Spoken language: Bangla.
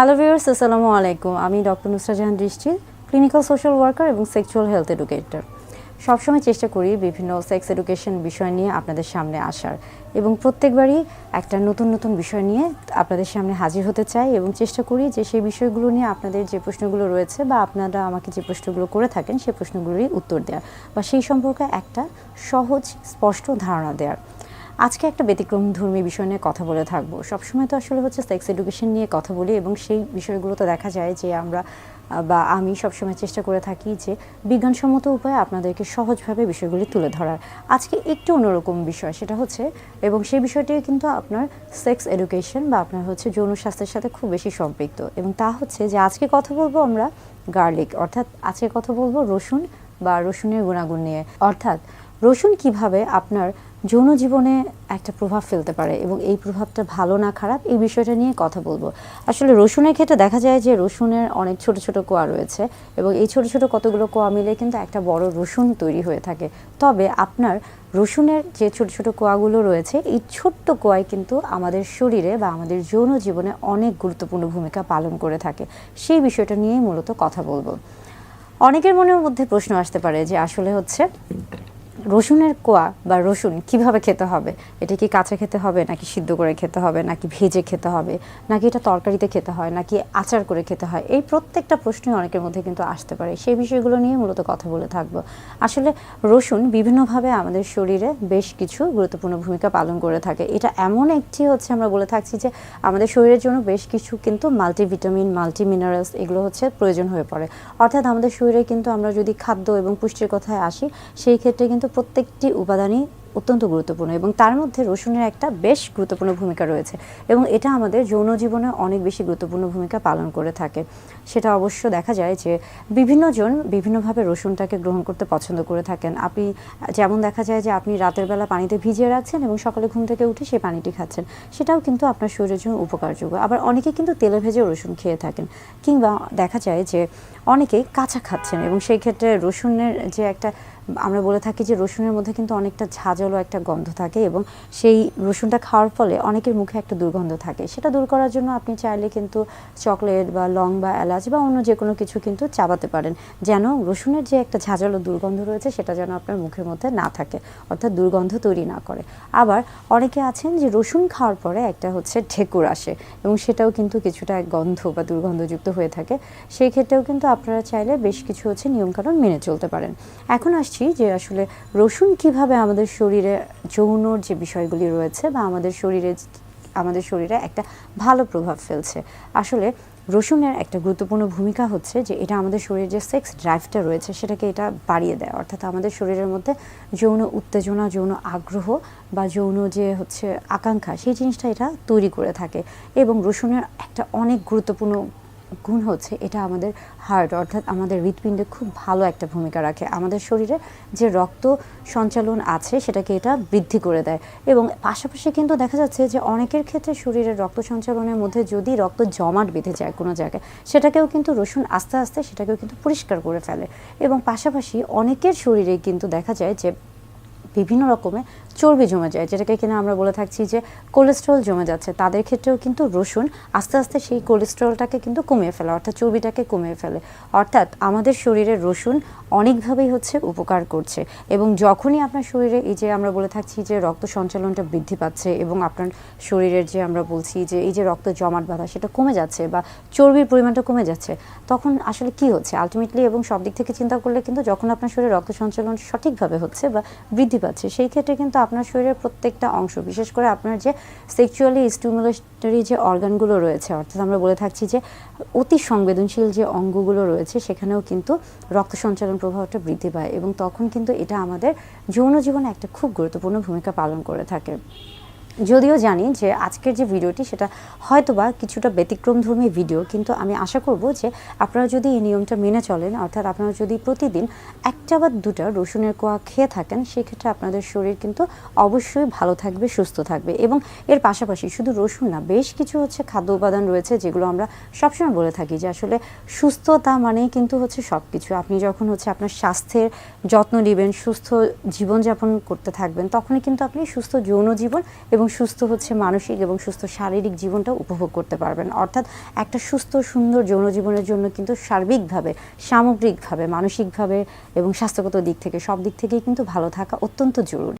হ্যালো ভিউয়ার্স, আসসালামু আলাইকুম। আমি ডক্টর নুসরাত জাহান দৃষ্টি, ক্লিনিক্যাল সোশ্যাল ওয়ার্কার এবং সেক্সুয়াল হেলথ এডুকেটর। সবসময় চেষ্টা করি বিভিন্ন সেক্স এডুকেশন বিষয় নিয়ে আপনাদের সামনে আসার এবং প্রত্যেকবারই একটা নতুন নতুন বিষয় নিয়ে আপনাদের সামনে হাজির হতে চাই এবং চেষ্টা করি যে সেই বিষয়গুলো নিয়ে আপনাদের যে প্রশ্নগুলো রয়েছে বা আপনারা আমাকে যে প্রশ্নগুলো করে থাকেন সেই প্রশ্নগুলোরই উত্তর দেওয়ার বা সেই সম্পর্কে একটা সহজ স্পষ্ট ধারণা দেওয়ার। আজকে একটা ব্যতিক্রমধর্মী বিষয় নিয়ে কথা বলে থাকবো। সবসময় তো আসলে সেক্স এডুকেশন নিয়ে কথা বলি এবং সেই বিষয়গুলোতে দেখা যায় যে আমরা বা আমি সবসময় চেষ্টা করে থাকি যে বিজ্ঞানসম্মত উপায়ে আপনাদেরকে সহজভাবে বিষয়গুলি তুলে ধরার। আজকে একটু অন্যরকম বিষয়, সেটা এবং সেই বিষয়টি কিন্তু আপনার সেক্স এডুকেশন বা আপনার যৌন স্বাস্থ্যের সাথে খুব বেশি সম্পৃক্ত এবং তা যে আজকে কথা বলবো আমরা গার্লিক, অর্থাৎ আজকে কথা বলবো রসুন বা রসুনের গুণাগুণ নিয়ে, অর্থাৎ রসুন কিভাবে আপনার যৌন জীবনে একটা প্রভাব ফেলতে পারে এবং এই প্রভাবটা ভালো না খারাপ এই বিষয়টা নিয়ে কথা বলবো। আসলে রসুনের ক্ষেত্রে দেখা যায় যে রসুনের অনেক ছোট ছোট কোয়া রয়েছে এবং এই ছোট ছোট কতগুলো কোয়া মিলে কিন্তু একটা বড় রসুন তৈরি হয়ে থাকে। তবে আপনার রসুনের যে ছোট ছোট কোয়াগুলো রয়েছে এই ছোট্ট কোয়াই কিন্তু আমাদের শরীরে বা আমাদের যৌন জীবনে অনেক গুরুত্বপূর্ণ ভূমিকা পালন করে থাকে। সেই বিষয়টা নিয়েই মূলত কথা বলবো। অনেকের মনের মধ্যে প্রশ্ন আসতে পারে যে আসলে রসুনের কোয়া বা রসুন কিভাবে খেতে হবে, এটা কি কাঁচা খেতে হবে নাকি সিদ্ধ করে খেতে হবে নাকি ভেজে খেতে হবে নাকি এটা তরকারিতে খেতে হয় নাকি আচার করে খেতে হয়, এই প্রত্যেকটা প্রশ্নই অনেকের মধ্যে কিন্তু আসতে পারে। সেই বিষয়গুলো নিয়ে মূলত কথা বলে থাকবো। আসলে রসুন বিভিন্নভাবে আমাদের শরীরে বেশ কিছু গুরুত্বপূর্ণ ভূমিকা পালন করে থাকে। এটা এমন একটি আমরা বলে থাকছি যে আমাদের শরীরের জন্য বেশ কিছু কিন্তু মাল্টিভিটামিন, মাল্টি মিনারেলস এগুলো প্রয়োজন হয়ে পড়ে। অর্থাৎ আমাদের শরীরে কিন্তু আমরা যদি খাদ্য এবং পুষ্টির কথায় আসি সেই ক্ষেত্রে কিন্তু প্রত্যেকটি উপাদানই অত্যন্ত গুরুত্বপূর্ণ এবং তার মধ্যে রসুনের একটা বেশ গুরুত্বপূর্ণ ভূমিকা রয়েছে এবং এটা আমাদের যৌন জীবনে অনেক বেশি গুরুত্বপূর্ণ ভূমিকা পালন করে থাকে। সেটা অবশ্য দেখা যায় যে বিভিন্নজন বিভিন্নভাবে রসুনটাকে গ্রহণ করতে পছন্দ করে থাকেন। আপনি যেমন দেখা যায় যে আপনি রাতের বেলা পানিতে ভিজিয়ে রাখছেন এবং সকালে ঘুম থেকে উঠে সেই পানিটি খাচ্ছেন, সেটাও কিন্তু আপনার শরীরের জন্য উপকারযোগ্য। আবার অনেকে কিন্তু তেলে ভেজে রসুন খেয়ে থাকেন, কিংবা দেখা যায় যে অনেকেই কাঁচা খাচ্ছেন এবং সেই ক্ষেত্রে রসুনের যে একটা আমরা বলে থাকি যে রসুনের মধ্যে কিন্তু অনেকটা ঝাঁঝালো একটা গন্ধ থাকে এবং সেই রসুনটা খাওয়ার ফলে অনেকের মুখে একটা দুর্গন্ধ থাকে। সেটা দূর করার জন্য আপনি চাইলে কিন্তু চকলেট বা লং বা এলাচ বা অন্য যে কোনো কিছু কিন্তু চাবাতে পারেন, যেন রসুনের যে একটা ঝাঁঝালো দুর্গন্ধ রয়েছে সেটা যেন আপনার মুখের মধ্যে না থাকে, অর্থাৎ দুর্গন্ধ তৈরি না করে। আবার অনেকে আছেন যে রসুন খাওয়ার পরে একটা ঢেকুর আসে এবং সেটাও কিন্তু কিছুটা গন্ধ বা দুর্গন্ধযুক্ত হয়ে থাকে। সেই ক্ষেত্রেও কিন্তু আপনারা চাইলে বেশ কিছু নিয়মকানুন মেনে চলতে পারেন। এখন আসছি যে আসলে রসুন কিভাবে আমাদের শরীরে যৌনর যে বিষয়গুলি রয়েছে বা আমাদের শরীরে একটা ভালো প্রভাব ফেলছে। আসলে রসুনের একটা গুরুত্বপূর্ণ ভূমিকা যে এটা আমাদের শরীরের যে সেক্স ড্রাইভটা রয়েছে সেটাকে এটা বাড়িয়ে দেয়, অর্থাৎ আমাদের শরীরের মধ্যে যৌন উত্তেজনা, যৌন আগ্রহ বা যৌন যে আকাঙ্ক্ষা সেই জিনিসটা এটা তৈরি করে থাকে। এবং রসুনের একটা অনেক গুরুত্বপূর্ণ গুণ এটা আমাদের হার্ট, অর্থাৎ আমাদের হৃৎপিণ্ডে খুব ভালো একটা ভূমিকা রাখে। আমাদের শরীরে যে রক্ত সঞ্চালন আছে সেটাকে এটা বৃদ্ধি করে দেয় এবং পাশাপাশি কিন্তু দেখা যাচ্ছে যে অনেকের ক্ষেত্রে শরীরের রক্ত সঞ্চালনের মধ্যে যদি রক্ত জমাট বেঁধে যায় কোনো জায়গায়, সেটাকেও কিন্তু রসুন আস্তে আস্তে সেটাকেও কিন্তু পরিষ্কার করে ফেলে। এবং পাশাপাশি অনেকের শরীরে কিন্তু দেখা যায় যে বিভিন্ন রকমের চর্বি জমে যায়, যেটাকে কিনা আমরা বলে থাকছি যে কোলেস্ট্রল জমে যাচ্ছে, তাদের ক্ষেত্রেও কিন্তু রসুন আস্তে আস্তে সেই কোলেস্ট্রলটাকে কিন্তু কমিয়ে ফেলে, অর্থাৎ চর্বিটাকে কমিয়ে ফেলে। অর্থাৎ আমাদের শরীরে রসুন অনেকভাবেই উপকার করছে। এবং যখনই আপনার শরীরে এই যে আমরা বলে থাকছি যে রক্ত সঞ্চালনটা বৃদ্ধি পাচ্ছে এবং আপনার শরীরের যে আমরা বলছি যে এই যে রক্ত জমাট বাঁধা সেটা কমে যাচ্ছে বা চর্বির পরিমাণটা কমে যাচ্ছে, তখন আসলে কি আলটিমেটলি এবং সব দিক থেকে চিন্তা করলে কিন্তু যখন আপনার শরীরে রক্ত সঞ্চালন সঠিকভাবে বা বৃদ্ধি পাচ্ছে, সেই ক্ষেত্রে কিন্তু আপনার শরীরের প্রত্যেকটা অংশ, বিশেষ করে আপনার যে সেক্সুয়ালি স্টিমুলেটরি যে অর্গানগুলো রয়েছে, অর্থাৎ আমরা বলে থাকছি যে অতি সংবেদনশীল যে অঙ্গগুলো রয়েছে, সেখানেও কিন্তু রক্ত সঞ্চালন প্রভাবটা বৃদ্ধি পায় এবং তখন কিন্তু এটা আমাদের যৌন জীবনে একটা খুব গুরুত্বপূর্ণ ভূমিকা পালন করে থাকে। যদিও জানি যে আজকের যে ভিডিওটি সেটা হয়তোবা কিছুটা ব্যতিক্রমধর্মী ভিডিও, কিন্তু আমি আশা করব যে আপনারা যদি এই নিয়মটা মেনে চলেন, অর্থাৎ আপনারা যদি প্রতিদিন একটা বা দুটা রসুনের কোয়া খেয়ে থাকেন, সেক্ষেত্রে আপনাদের শরীর কিন্তু অবশ্যই ভালো থাকবে, সুস্থ থাকবে। এবং এর পাশাপাশি শুধু রসুন না, বেশ কিছু খাদ্য উপাদান রয়েছে যেগুলো আমরা সবসময় বলে থাকি যে আসলে সুস্থতা মানেই কিন্তু সব কিছু। আপনি যখন আপনার স্বাস্থ্যের যত্ন নেবেন, সুস্থ জীবনযাপন করতে থাকবেন, তখনই কিন্তু আপনি সুস্থ যৌন জীবন এবং সুস্থ হচ্ছে মানসিক এবং সুস্থ শারীরিক জীবনটা উপভোগ করতে পারবেন। অর্থাৎ একটা সুস্থ সুন্দর যৌন জীবনের জন্য কিন্তু সার্বিকভাবে, সামগ্রিকভাবে, মানসিকভাবে এবং স্বাস্থ্যগত দিক থেকে সব দিক থেকেই কিন্তু ভালো থাকা অত্যন্ত জরুরি।